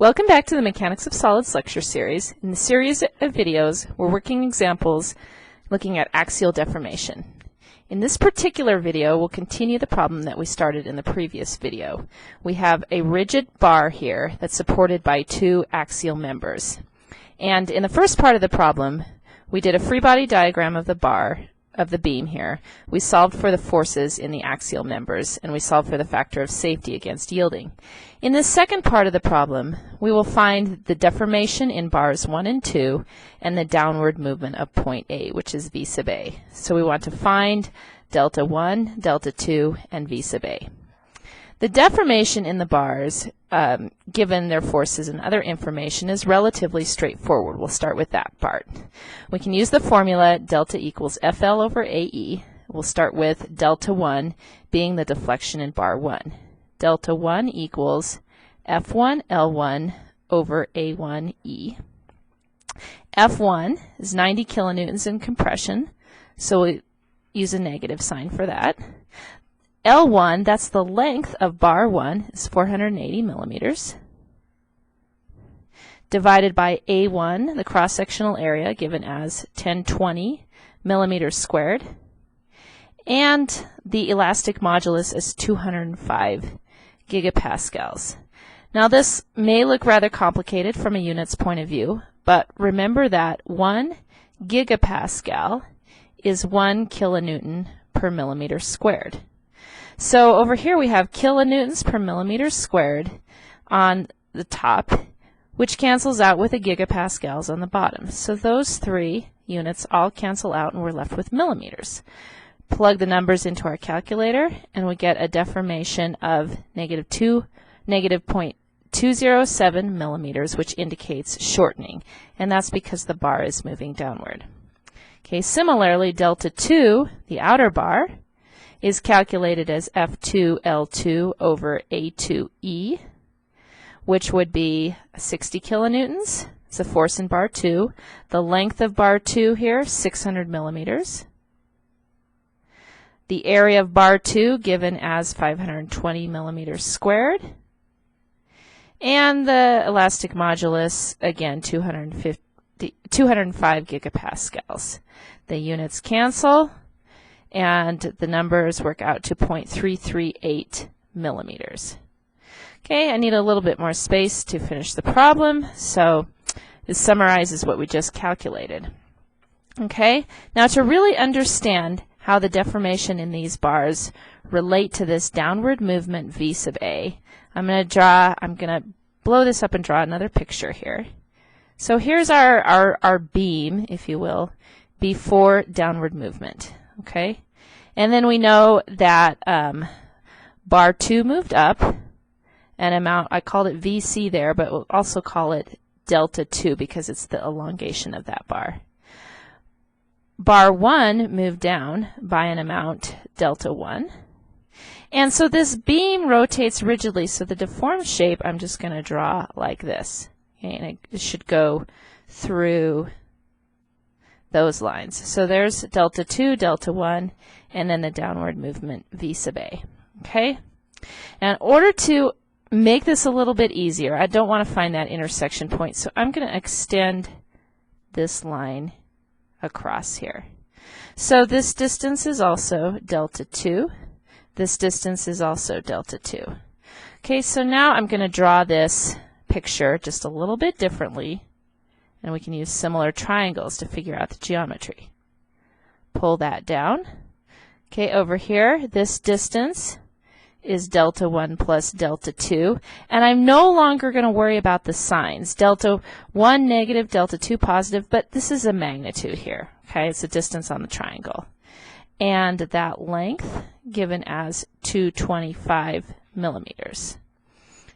Welcome back to the Mechanics of Solids lecture series. In the series of videos, we're working examples looking at axial deformation. In this particular video, we'll continue the problem that we started in the previous video. We have a rigid bar here that's supported by two axial members. And in the first part of the problem, we did a free body diagram of the bar, of the beam here. We solved for the forces in the axial members, and we solved for the factor of safety against yielding. In the second part of the problem, we will find the deformation in bars 1 and 2 and the downward movement of point A, which is V sub A. So we want to find delta 1, delta 2, and V sub A. The deformation in the bars, given their forces and other information, is relatively straightforward. We'll start with that part. We can use the formula delta equals FL over AE. We'll start with delta 1 being the deflection in bar 1. Delta 1 equals F1 L1 over A1E. F1 is 90 kilonewtons in compression, so we use a negative sign for that. L1, that's the length of bar 1, is 480 millimeters, divided by A1, the cross-sectional area, given as 1020 millimeters squared, and the elastic modulus is 205 gigapascals. Now this may look rather complicated from a unit's point of view, but remember that 1 gigapascal is 1 kilonewton per millimeter squared. So over here we have kilonewtons per millimeter squared on the top, which cancels out with a gigapascals on the bottom. So those three units all cancel out and we're left with millimeters. Plug the numbers into our calculator and we get a deformation of negative 0.207 millimeters, which indicates shortening, and that's because the bar is moving downward. Okay, similarly, delta 2, the outer bar, is calculated as F2L2 over A2E, which would be 60 kilonewtons. It's a force in bar 2. The length of bar 2 here, 600 millimeters. The area of bar 2 given as 520 millimeters squared. And the elastic modulus, again, 205 gigapascals. The units cancel, and the numbers work out to 0.338 millimeters. Okay, I need a little bit more space to finish the problem, so this summarizes what we just calculated. Okay, now to really understand how the deformation in these bars relate to this downward movement V sub A, I'm going to blow this up and draw another picture here. So here's our beam, if you will, before downward movement. Okay, and then we know that bar 2 moved up an amount, I called it VC there, but we'll also call it delta 2 because it's the elongation of that bar. Bar 1 moved down by an amount delta 1. And so this beam rotates rigidly, so the deformed shape I'm just going to draw like this. Okay, and it should go through those lines. So there's delta 2, delta 1, and then the downward movement V sub A. Okay? Now in order to make this a little bit easier, I don't want to find that intersection point, so I'm going to extend this line across here. So this distance is also delta 2. This distance is also delta 2. Okay, so now I'm going to draw this picture just a little bit differently, and we can use similar triangles to figure out the geometry. Pull that down. Okay, over here, this distance is delta 1 plus delta 2, and I'm no longer going to worry about the signs. Delta 1 negative, delta 2 positive, but this is a magnitude here. Okay, it's a distance on the triangle. And that length given as 225 millimeters.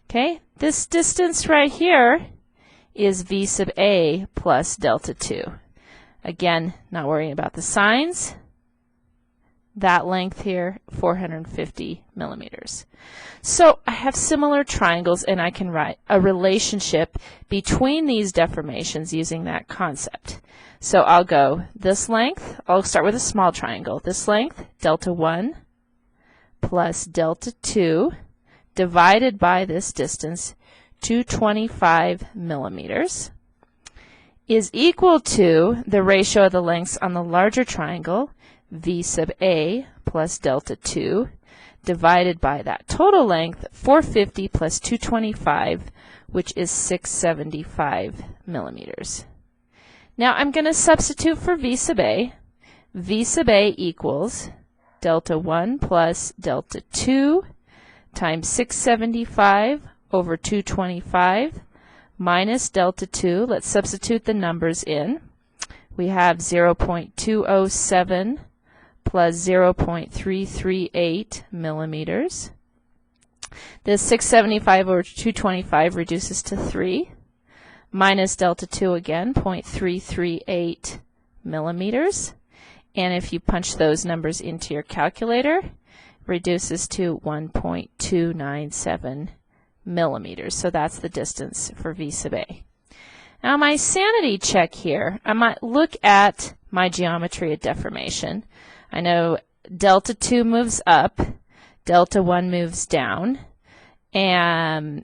Okay, this distance right here is V sub A plus delta 2. Again, not worrying about the signs. That length here, 450 millimeters. So I have similar triangles, and I can write a relationship between these deformations using that concept. So I'll go this length, I'll start with a small triangle. This length, delta 1 plus delta 2 divided by this distance, 225 millimeters is equal to the ratio of the lengths on the larger triangle, V sub A plus delta 2, divided by that total length, 450 plus 225, which is 675 millimeters. Now I'm going to substitute for V sub A. V sub A equals delta 1 plus delta 2 times 675 over 225 minus delta 2. Let's substitute the numbers in. We have 0.207 plus 0.338 millimeters. This 675 over 225 reduces to 3, minus delta 2 again, 0.338 millimeters. And if you punch those numbers into your calculator, it reduces to 1.297 millimeters. So that's the distance for V sub A. Now my sanity check here, I might look at my geometry of deformation. I know delta 2 moves up, delta 1 moves down, and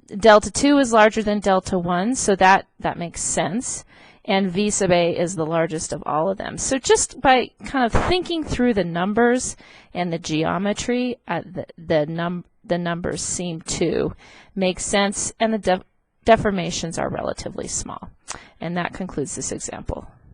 delta 2 is larger than delta 1, so that makes sense. And V sub A is the largest of all of them. So just by kind of thinking through the numbers and the geometry, the numbers seem to make sense, and the deformations are relatively small. And that concludes this example.